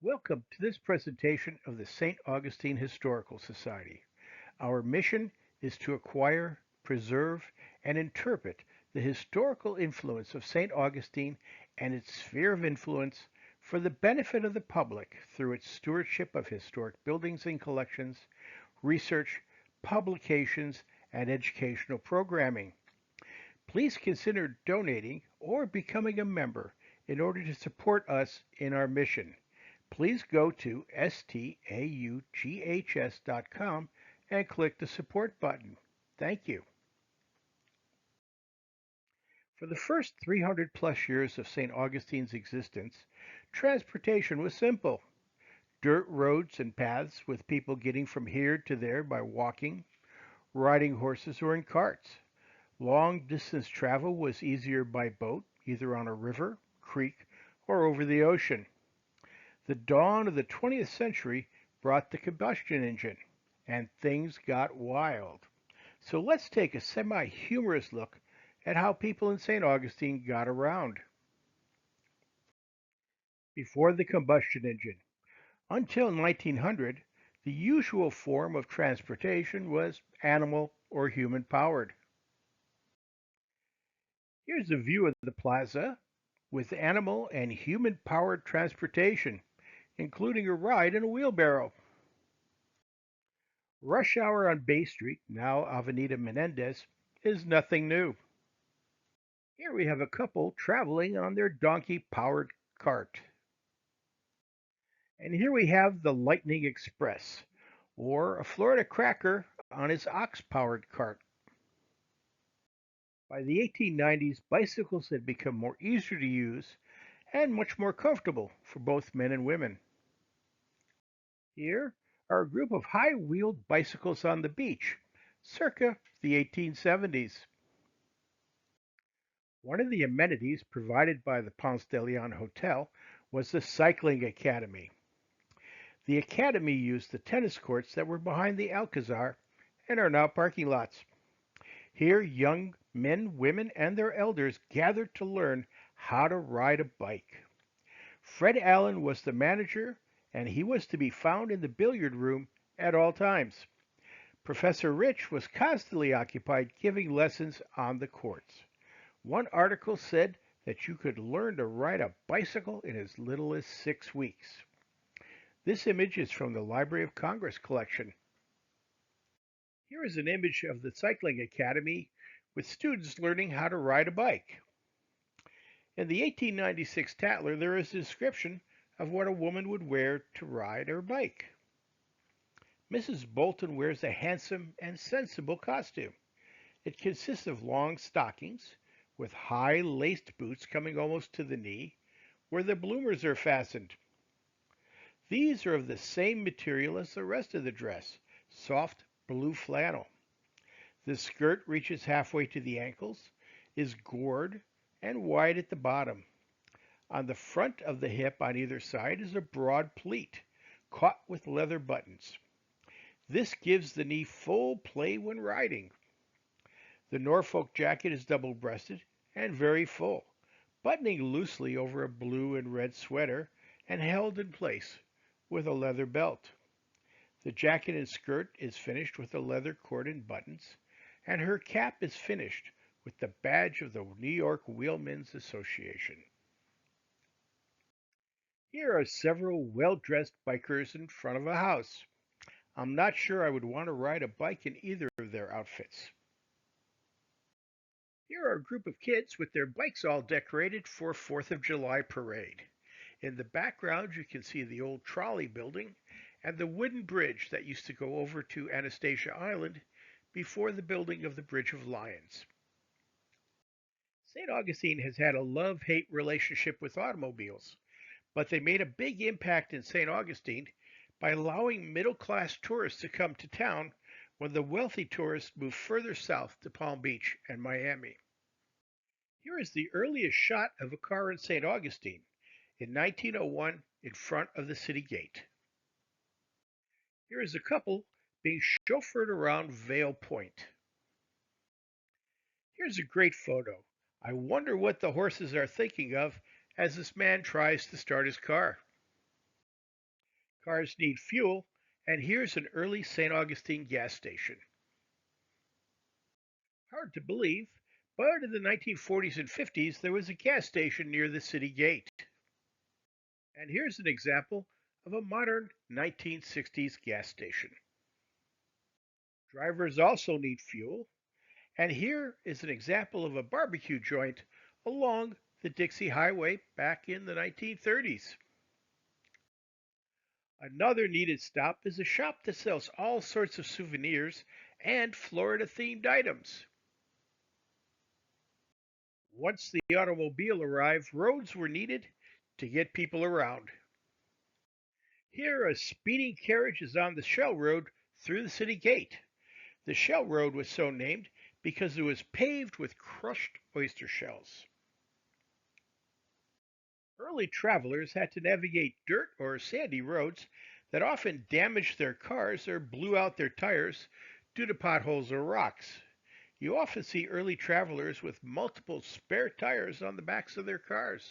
Welcome to this presentation of the St. Augustine Historical Society. Our mission is to acquire, preserve, and interpret the historical influence of St. Augustine and its sphere of influence for the benefit of the public through its stewardship of historic buildings and collections, research, publications, and educational programming. Please consider donating or becoming a member in order to support us in our mission. Please go to staughs.com and click the support button. Thank you. For the first 300 plus years of St. Augustine's existence, transportation was simple. Dirt roads and paths with people getting from here to there by walking, riding horses, or in carts. Long distance travel was easier by boat, either on a river, creek, or over the ocean. The dawn of the 20th century brought the combustion engine, and things got wild. So let's take a semi humorous look at how people in St. Augustine got around. Before the combustion engine, until 1900, the usual form of transportation was animal or human powered. Here's a view of the plaza with animal and human powered transportation, including a ride in a wheelbarrow. Rush hour on Bay Street, now Avenida Menendez, is nothing new. Here we have a couple traveling on their donkey powered cart. And here we have the Lightning Express, or a Florida cracker on his ox powered cart. By the 1890s, bicycles had become more easier to use and much more comfortable for both men and women. Here are a group of high wheeled bicycles on the beach, circa the 1870s. One of the amenities provided by the Ponce de Leon Hotel was the Cycling Academy. The academy used the tennis courts that were behind the Alcazar and are now parking lots. Here, young men, women, and their elders gathered to learn how to ride a bike. Fred Allen was the manager, and he was to be found in the billiard room at all times. Professor Rich was constantly occupied giving lessons on the courts. One article said that you could learn to ride a bicycle in as little as 6 weeks. This image is from the Library of Congress collection. Here is an image of the Cycling Academy with students learning how to ride a bike. In the 1896 Tatler, there is a description of what a woman would wear to ride her bike. Mrs. Bolton wears a handsome and sensible costume. It consists of long stockings with high laced boots coming almost to the knee, where the bloomers are fastened. These are of the same material as the rest of the dress, soft blue flannel. The skirt reaches halfway to the ankles, is gored, and wide at the bottom. On the front of the hip on either side is a broad pleat, caught with leather buttons. This gives the knee full play when riding. The Norfolk jacket is double-breasted and very full, buttoning loosely over a blue and red sweater and held in place with a leather belt. The jacket and skirt is finished with a leather cord and buttons, and her cap is finished with the badge of the New York Wheelmen's Association. Here are several well-dressed bikers in front of a house. I'm not sure I would want to ride a bike in either of their outfits. Here are a group of kids with their bikes all decorated for 4th of July parade. In the background, you can see the old trolley building and the wooden bridge that used to go over to Anastasia Island before the building of the Bridge of Lions. St. Augustine has had a love-hate relationship with automobiles, but they made a big impact in St. Augustine by allowing middle-class tourists to come to town when the wealthy tourists moved further south to Palm Beach and Miami. Here is the earliest shot of a car in St. Augustine in 1901 in front of the city gate. Here is a couple being chauffeured around Vale Point. Here's a great photo. I wonder what the horses are thinking of as this man tries to start his car. Cars need fuel, and here's an early St. Augustine gas station. Hard to believe, but in the 1940s and 50s there was a gas station near the city gate. And here's an example of a modern 1960s gas station. Drivers also need fuel, and here is an example of a barbecue joint along the Dixie Highway back in the 1930s. Another needed stop is a shop that sells all sorts of souvenirs and Florida themed items. Once the automobile arrived, roads were needed to get people around. Here, a speeding carriage is on the Shell Road through the city gate. The Shell Road was so named because it was paved with crushed oyster shells. Early travelers had to navigate dirt or sandy roads that often damaged their cars or blew out their tires due to potholes or rocks. You often see early travelers with multiple spare tires on the backs of their cars.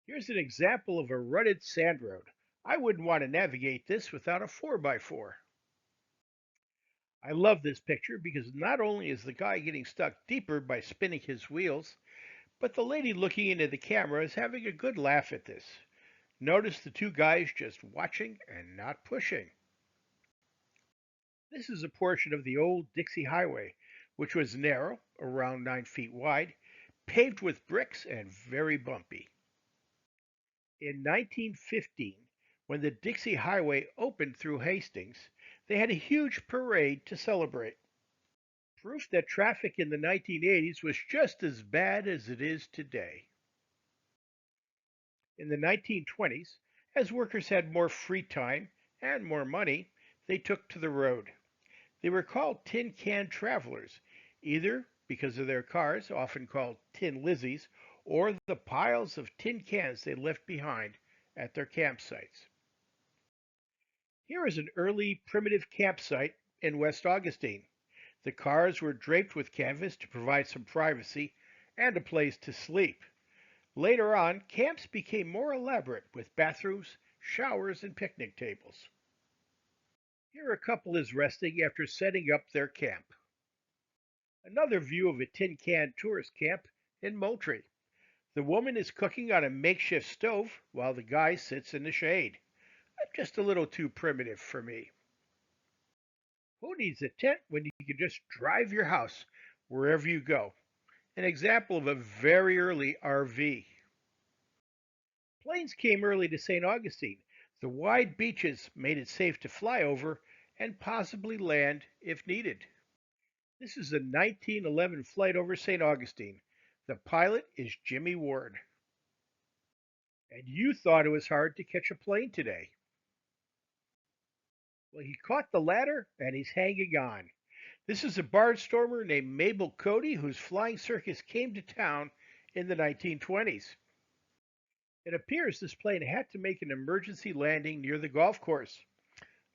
Here's an example of a rutted sand road. I wouldn't want to navigate this without a 4x4. I love this picture because not only is the guy getting stuck deeper by spinning his wheels, but the lady looking into the camera is having a good laugh at this. Notice the two guys just watching and not pushing. This is a portion of the old Dixie Highway, which was narrow, around 9 feet wide, paved with bricks and very bumpy. In 1915, when the Dixie Highway opened through Hastings, they had a huge parade to celebrate. Proof that traffic in the 1980s was just as bad as it is today. In the 1920s, as workers had more free time and more money, they took to the road. They were called tin can travelers, either because of their cars, often called tin lizzies, or the piles of tin cans they left behind at their campsites. Here is an early primitive campsite in West Augustine. The cars were draped with canvas to provide some privacy and a place to sleep. Later on, camps became more elaborate with bathrooms, showers, and picnic tables. Here a couple is resting after setting up their camp. Another view of a tin can tourist camp in Moultrie. The woman is cooking on a makeshift stove while the guy sits in the shade. Just a little too primitive for me. Who needs a tent when you can just drive your house wherever you go? An example of a very early RV. Planes came early to St. Augustine. The wide beaches made it safe to fly over and possibly land if needed. This is a 1911 flight over St. Augustine. The pilot is Jimmy Ward. And you thought it was hard to catch a plane today. Well, he caught the ladder and he's hanging on. This is a barnstormer named Mabel Cody whose flying circus came to town in the 1920s. It appears this plane had to make an emergency landing near the golf course.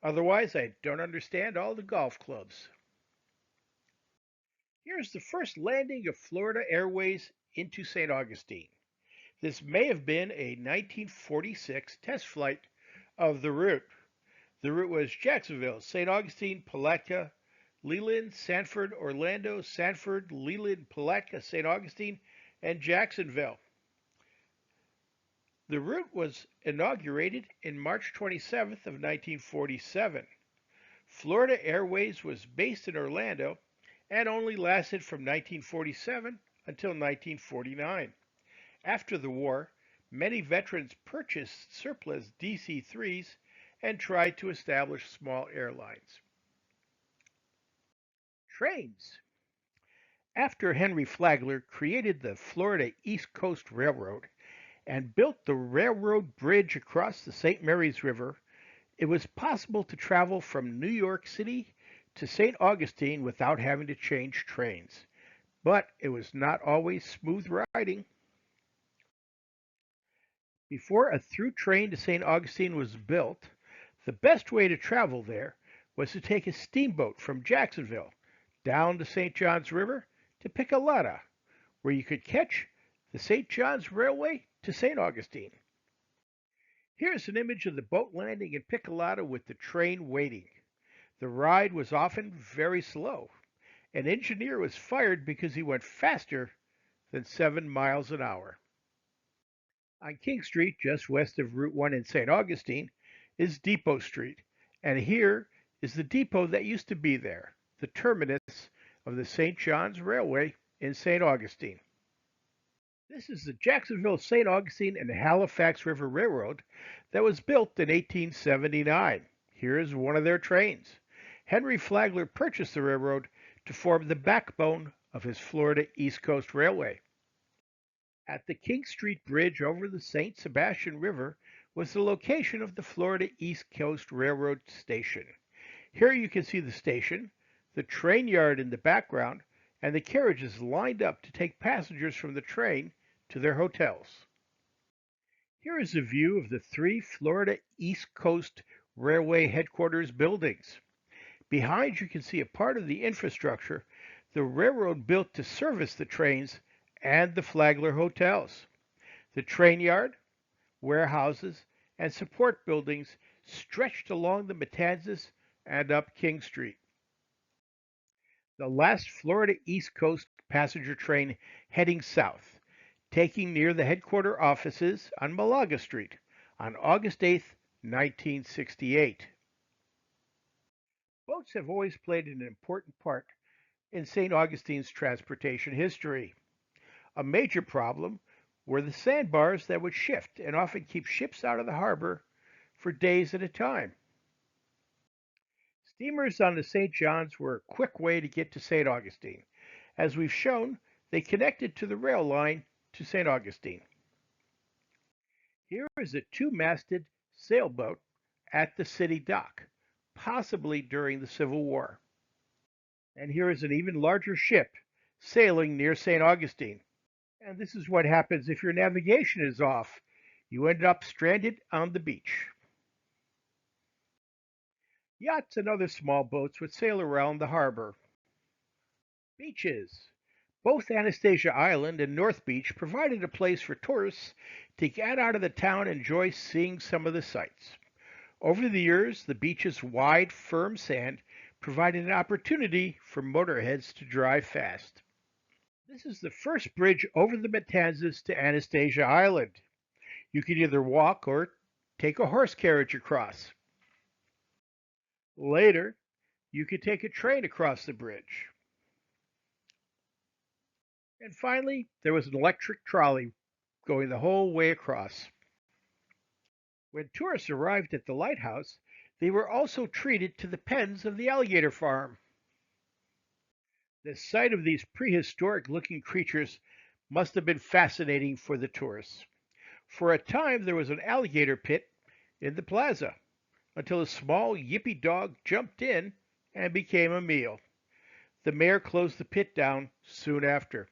Otherwise, I don't understand all the golf clubs. Here's the first landing of Florida Airways into St. Augustine. This may have been a 1946 test flight of the route. The route was Jacksonville, St. Augustine, Palatka, Leland, Sanford, Orlando, Sanford, Leland, Palatka, St. Augustine, and Jacksonville. The route was inaugurated in March 27th of 1947. Florida Airways was based in Orlando and only lasted from 1947 until 1949. After the war, many veterans purchased surplus DC-3s and tried to establish small airlines. Trains. After Henry Flagler created the Florida East Coast Railroad and built the railroad bridge across the St. Mary's River, it was possible to travel from New York City to St. Augustine without having to change trains. But it was not always smooth riding. Before a through train to St. Augustine was built, the best way to travel there was to take a steamboat from Jacksonville down the St. Johns River to Piccolata, where you could catch the St. Johns Railway to St. Augustine. Here's an image of the boat landing in Piccolata with the train waiting. The ride was often very slow. An engineer was fired because he went faster than 7 miles an hour. On King Street, just west of Route 1 in St. Augustine, is Depot Street. And here is the depot that used to be there, the terminus of the St. John's Railway in St. Augustine. This is the Jacksonville, St. Augustine, and Halifax River Railroad that was built in 1879. Here is one of their trains. Henry Flagler purchased the railroad to form the backbone of his Florida East Coast Railway. At the King Street Bridge over the St. Sebastian River was the location of the Florida East Coast Railroad station. Here you can see the station, the train yard in the background, and the carriages lined up to take passengers from the train to their hotels. Here is a view of the three Florida East Coast Railway headquarters buildings. Behind you can see a part of the infrastructure the railroad built to service the trains and the Flagler hotels. The train yard, warehouses, and support buildings stretched along the Matanzas and up King Street. The last Florida East Coast passenger train heading south, taking near the headquarter offices on Malaga Street on August 8, 1968. Boats have always played an important part in St. Augustine's transportation history. A major problem were the sandbars that would shift and often keep ships out of the harbor for days at a time. Steamers on the St. John's were a quick way to get to St. Augustine. As we've shown, they connected to the rail line to St. Augustine. Here is a two-masted sailboat at the city dock, possibly during the Civil War. And here is an even larger ship sailing near St. Augustine. And this is what happens if your navigation is off. You end up stranded on the beach. Yachts and other small boats would sail around the harbor. Beaches. Both Anastasia Island and North Beach provided a place for tourists to get out of the town and enjoy seeing some of the sights. Over the years, the beach's wide, firm sand provided an opportunity for motorheads to drive fast. This is the first bridge over the Matanzas to Anastasia Island. You can either walk or take a horse carriage across. Later, you could take a train across the bridge. And finally, there was an electric trolley going the whole way across. When tourists arrived at the lighthouse, they were also treated to the pens of the alligator farm. The sight of these prehistoric looking creatures must have been fascinating for the tourists. For a time, there was an alligator pit in the plaza until a small yippy dog jumped in and became a meal. The mayor closed the pit down soon after.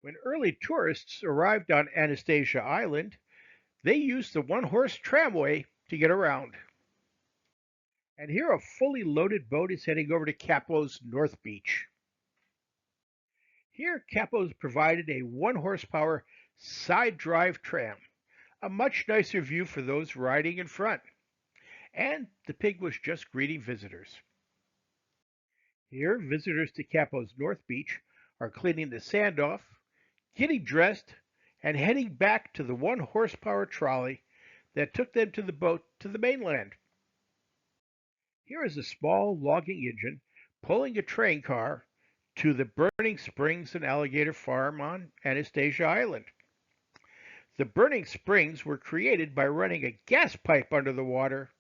When early tourists arrived on Anastasia Island, they used the one-horse tramway to get around. And here a fully loaded boat is heading over to Capo's North Beach. Here, Capo's provided a one-horsepower side-drive tram, a much nicer view for those riding in front. And the pig was just greeting visitors. Here, visitors to Capo's North Beach are cleaning the sand off, getting dressed, and heading back to the one-horsepower trolley that took them to the boat to the mainland. Here is a small logging engine pulling a train car to the Burning Springs and Alligator Farm on Anastasia Island. The Burning Springs were created by running a gas pipe under the water,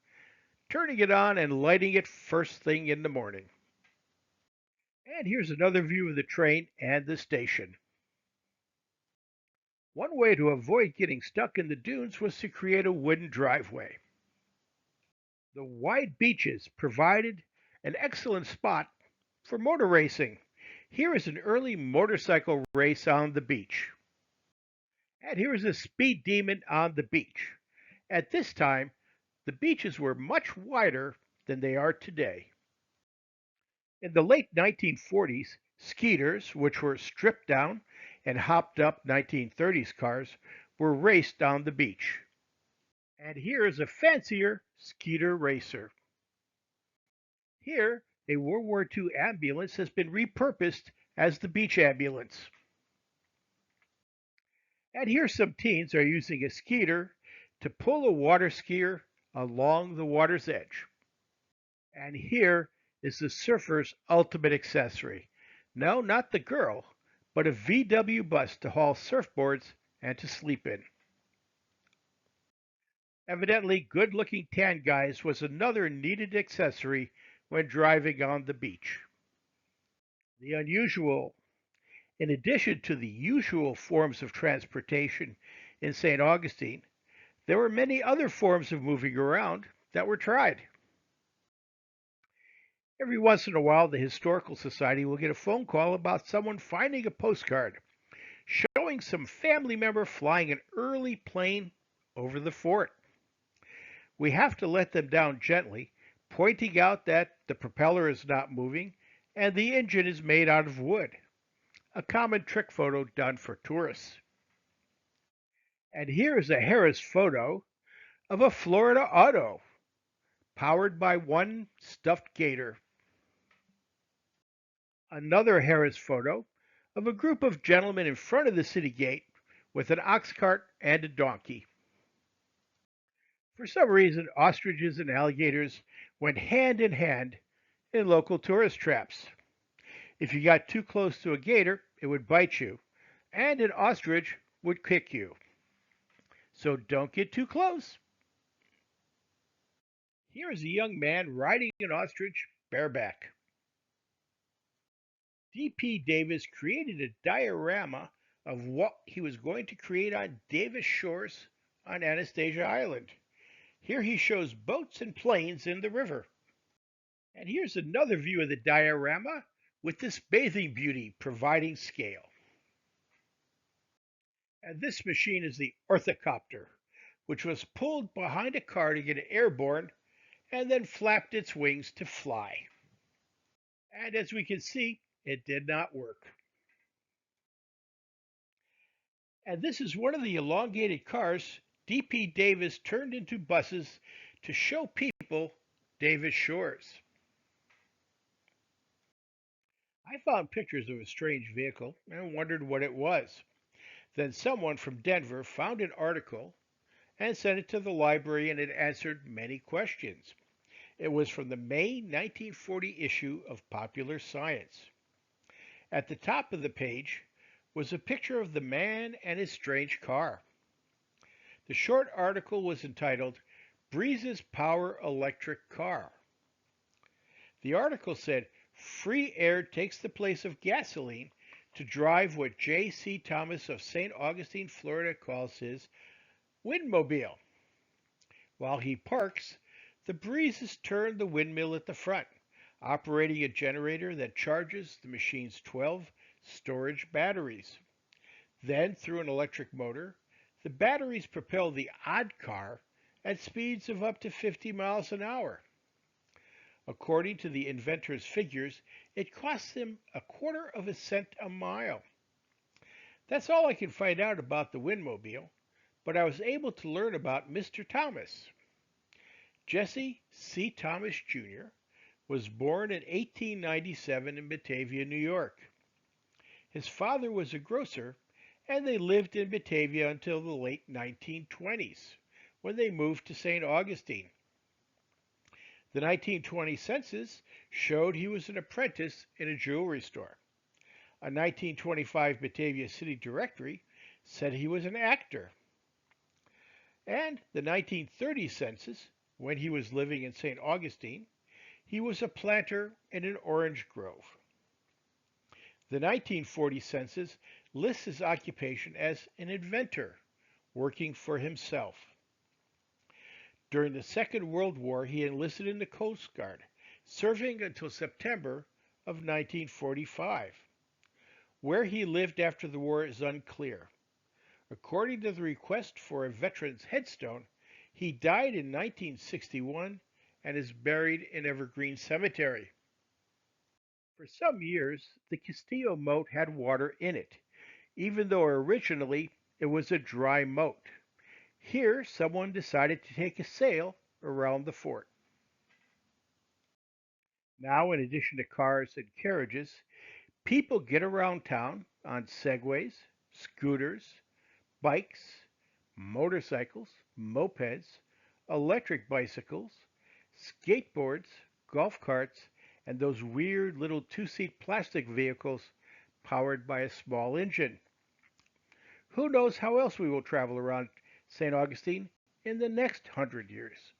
turning it on and lighting it first thing in the morning. And here's another view of the train and the station. One way to avoid getting stuck in the dunes was to create a wooden driveway. The wide beaches provided an excellent spot for motor racing. Here is an early motorcycle race on the beach. And here is a speed demon on the beach. At this time, the beaches were much wider than they are today. In the late 1940s, Skeeters, which were stripped down and hopped up 1930s cars, were raced down the beach. And here is a fancier Skeeter racer. Here, a World War II ambulance has been repurposed as the beach ambulance. And here some teens are using a Skeeter to pull a water skier along the water's edge. And here is the surfer's ultimate accessory. No, not the girl, but a VW bus to haul surfboards and to sleep in. Evidently, good looking tan guys was another needed accessory when driving on the beach. The unusual, in addition to the usual forms of transportation in St. Augustine, there were many other forms of moving around that were tried. Every once in a while, the Historical Society will get a phone call about someone finding a postcard showing some family member flying an early plane over the fort. We have to let them down gently, pointing out that the propeller is not moving and the engine is made out of wood, a common trick photo done for tourists. And here is a Harris photo of a Florida auto powered by one stuffed gator. Another Harris photo of a group of gentlemen in front of the city gate with an ox cart and a donkey. For some reason, ostriches and alligators went hand in hand in local tourist traps. If you got too close to a gator, it would bite you, and an ostrich would kick you. So don't get too close. Here is a young man riding an ostrich bareback. D.P. Davis created a diorama of what he was going to create on Davis Shores on Anastasia Island. Here he shows boats and planes in the river. And here's another view of the diorama with this bathing beauty providing scale. And this machine is the orthocopter, which was pulled behind a car to get it airborne and then flapped its wings to fly. And as we can see, it did not work. And this is one of the elongated cars D.P. Davis turned into buses to show people Davis Shores. I found pictures of a strange vehicle and wondered what it was. Then someone from Denver found an article and sent it to the library, and it answered many questions. It was from the May 1940 issue of Popular Science. At the top of the page was a picture of the man and his strange car. The short article was entitled Breeze's Power Electric Car. The article said free air takes the place of gasoline to drive what J.C. Thomas of St. Augustine, Florida calls his windmobile. While he parks, the breezes turn the windmill at the front, operating a generator that charges the machine's 12 storage batteries. Then, through an electric motor, the batteries propel the odd car at speeds of up to 50 miles an hour. According to the inventor's figures, it costs him a quarter of a cent a mile. That's all I can find out about the windmobile, but I was able to learn about Mr. Thomas. Jesse C. Thomas, Jr. was born in 1897 in Batavia, New York. His father was a grocer, and they lived in Batavia until the late 1920s, when they moved to St. Augustine. The 1920 census showed he was an apprentice in a jewelry store. A 1925 Batavia City Directory said he was an actor. And the 1930 census, when he was living in St. Augustine, he was a planter in an orange grove. The 1940 census lists his occupation as an inventor, working for himself. During the Second World War, he enlisted in the Coast Guard, serving until September of 1945. Where he lived after the war is unclear. According to the request for a veteran's headstone, he died in 1961 and is buried in Evergreen Cemetery. For some years, the Castillo moat had water in it, even though originally It was a dry moat. Here, someone decided to take a sail around the fort. Now, in addition to cars and carriages, people get around town on segways, scooters, bikes, motorcycles, mopeds, electric bicycles, skateboards, golf carts, and those weird little two-seat plastic vehicles powered by a small engine. Who knows how else we will travel around St. Augustine in the next 100 years?